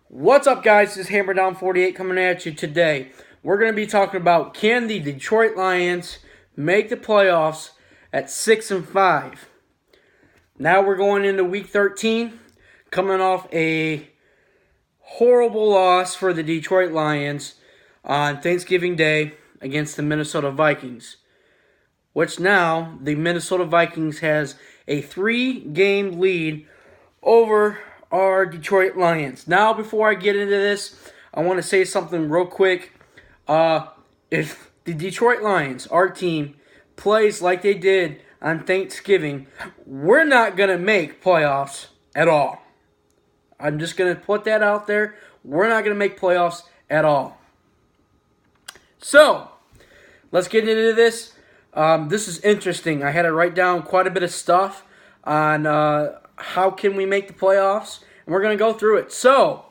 What's up, guys? This is HammerDown48 coming at you today. We're going to be talking about, can the Detroit Lions make the playoffs at 6-5? Now we're going into Week 13, coming off a horrible loss for the Detroit Lions on Thanksgiving Day against the Minnesota Vikings, which now the Minnesota Vikings has a 3-game lead over our Detroit Lions. Now, before I get into this, I want to say something real quick. If the Detroit Lions, our team, plays like they did on Thanksgiving, we're not going to make playoffs at all. I'm just going to put that out there. We're not going to make playoffs at all. So, let's get into this. This is interesting. I had to write down quite a bit of stuff on how can we make the playoffs, and we're going to go through it. So,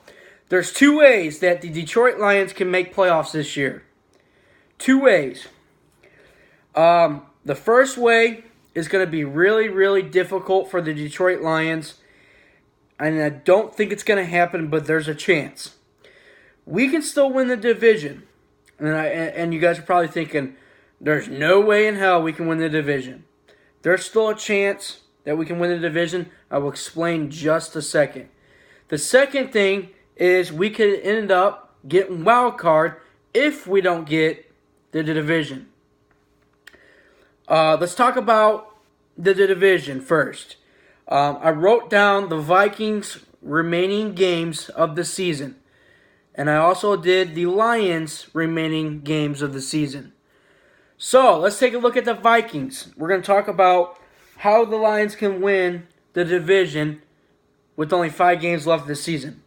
there's two ways that the Detroit Lions can make playoffs this year. Two ways. The first way is going to be really, really difficult for the Detroit Lions, and I don't think it's going to happen, but there's a chance. We can still win the division, and you guys are probably thinking, there's no way in hell we can win the division. There's still a chance that we can win the division. I will explain just a second. The second thing is we could end up getting wild card if we don't get the division. Let's talk about the division first. I wrote down the Vikings' remaining games of the season. And I also did the Lions' remaining games of the season. So, let's take a look at the Vikings. We're going to talk about how the Lions can win the division with only 5 games left of the season.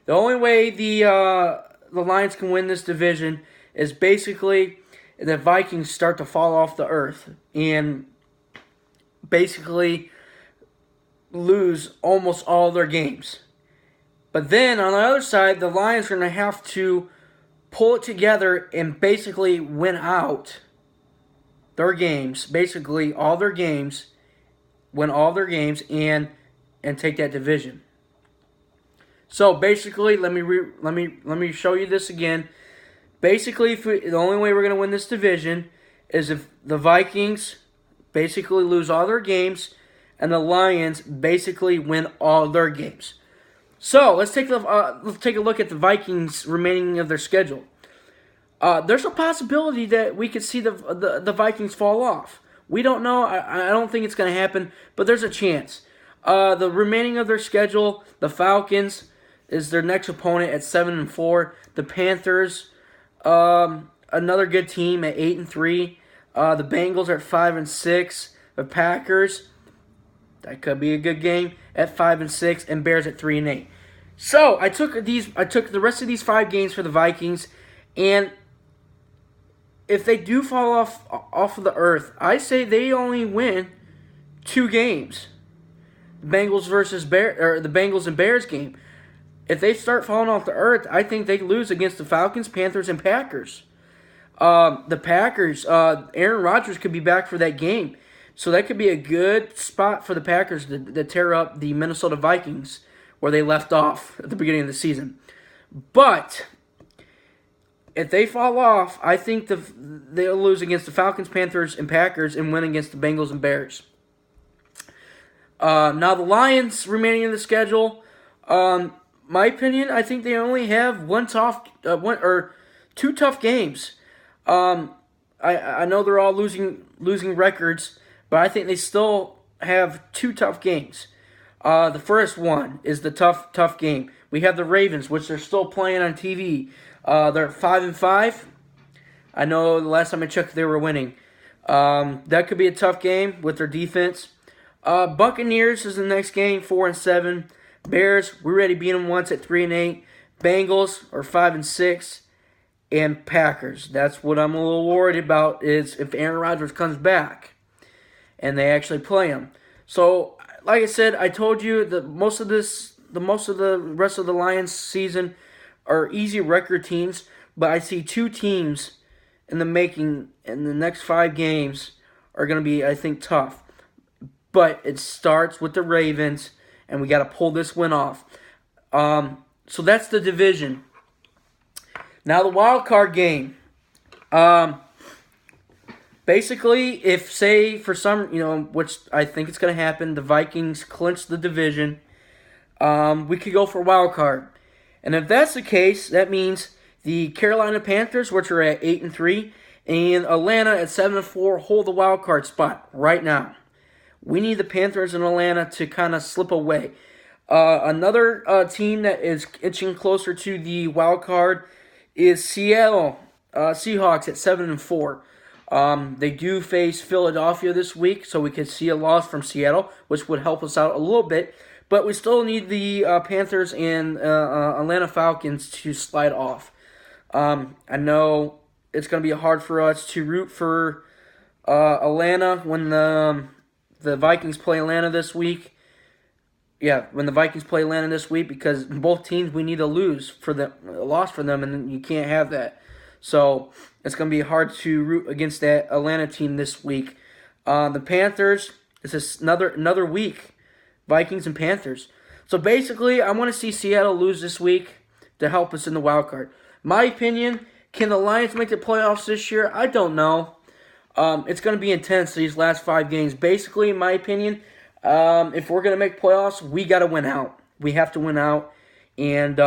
The only way the Lions can win this division is basically the Vikings start to fall off the earth and basically lose almost all their games. But then, on the other side, the Lions are going to have to pull it together and basically win out their games, basically all their games, win all their games, and take that division. So basically, let me show you this again. Basically, the only way we're going to win this division is if the Vikings basically lose all their games and the Lions basically win all their games. So let's take a look at the Vikings' remaining of their schedule. There's a possibility that we could see the Vikings fall off. We don't know. I don't think it's going to happen, but there's a chance. The remaining of their schedule, the Falcons is their next opponent at 7-4. The Panthers, another good team at 8-3. The Bengals are at 5-6. The Packers, that could be a good game, at 5-6, and Bears at 3-8. So I took the rest of these 5 games for the Vikings, and if they do fall off of the earth, I say they only win 2 games. The Bengals and Bears game. If they start falling off the earth, I think they lose against the Falcons, Panthers, and Packers. The Packers, Aaron Rodgers could be back for that game. So that could be a good spot for the Packers to tear up the Minnesota Vikings where they left off at the beginning of the season. But if they fall off, I think they'll lose against the Falcons, Panthers, and Packers and win against the Bengals and Bears. Now the Lions remaining in the schedule, my opinion, I think they only have one or 2 tough games. I know they're all losing records, but I think they still have 2 tough games. The first one is the tough game. We have the Ravens, which they're still playing on TV. They're 5-5. I know the last time I checked, they were winning. That could be a tough game with their defense. Buccaneers is the next game, 4-7. Bears, we already beat them once at 3-8. Bengals are 5-6. And Packers. That's what I'm a little worried about, is if Aaron Rodgers comes back and they actually play him. So, like I said, I told you that most of the rest of the Lions season are easy record teams, but I see 2 teams in the making in the next 5 games are going to be, I think, tough. But it starts with the Ravens, and we got to pull this win off. So that's the division. Now the wild card game. Basically, if, say, for some, which I think it's going to happen, the Vikings clinch the division, we could go for a wild card. And if that's the case, that means the Carolina Panthers, which are at 8-3, and Atlanta at 7-4, hold the wild card spot right now. We need the Panthers and Atlanta to kind of slip away. Another team that is inching closer to the wild card is Seattle Seahawks at 7-4. They do face Philadelphia this week, so we could see a loss from Seattle, which would help us out a little bit. But we still need the Panthers and Atlanta Falcons to slide off. I know it's going to be hard for us to root for Atlanta when the Vikings play Atlanta this week. Yeah, when the Vikings play Atlanta this week, because both teams we need a loss for them, and you can't have that. So it's going to be hard to root against that Atlanta team this week. The Panthers, this is another week. Vikings and Panthers. So basically, I want to see Seattle lose this week to help us in the wild card. My opinion, can the Lions make the playoffs this year? I don't know. It's going to be intense these last 5 games. Basically, in my opinion, if we're going to make playoffs, we got to win out. We have to win out. And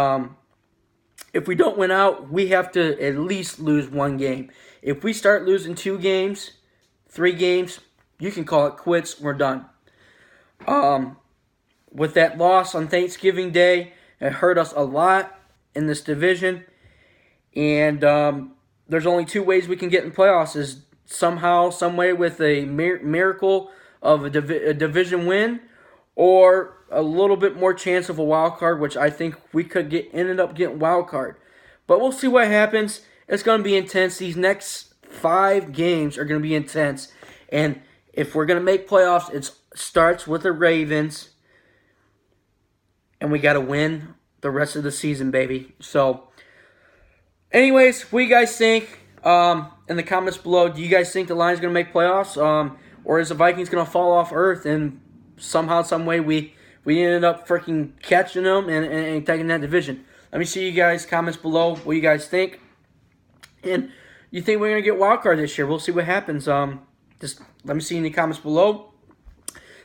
if we don't win out, we have to at least lose 1 game. If we start losing 2 games, 3 games, you can call it quits. We're done. With that loss on Thanksgiving Day, it hurt us a lot in this division. And there's only 2 ways we can get in playoffs: is somehow, some way, with a miracle of a division win, or a little bit more chance of a wild card, which I think we could ended up getting wild card. But we'll see what happens. It's going to be intense. These next 5 games are going to be intense. And if we're going to make playoffs, it starts with the Ravens. And we got to win the rest of the season, baby. So, anyways, what do you guys think? In the comments below, do you guys think the Lions going to make playoffs? Or is the Vikings going to fall off earth and somehow, some way, we ended up freaking catching them and taking that division? Let me see you guys' comments below. What you guys think? And you think we're going to get wild card this year? We'll see what happens. Just let me see in the comments below.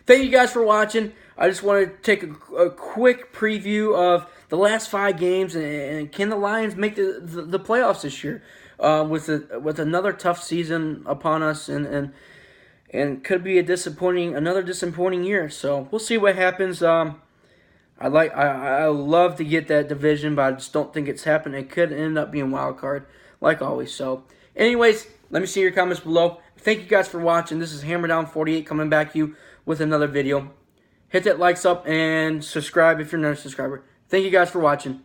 Thank you guys for watching. I just want to take a quick preview of the last 5 games, and can the Lions make the playoffs this year with another tough season upon us, and could be another disappointing year. So we'll see what happens. I love to get that division, but I just don't think it's happening. It could end up being wild card, like always. So, anyways, let me see your comments below. Thank you guys for watching. This is HammerDown48 coming back to you with another video. Hit that likes up and subscribe if you're not a subscriber. Thank you guys for watching.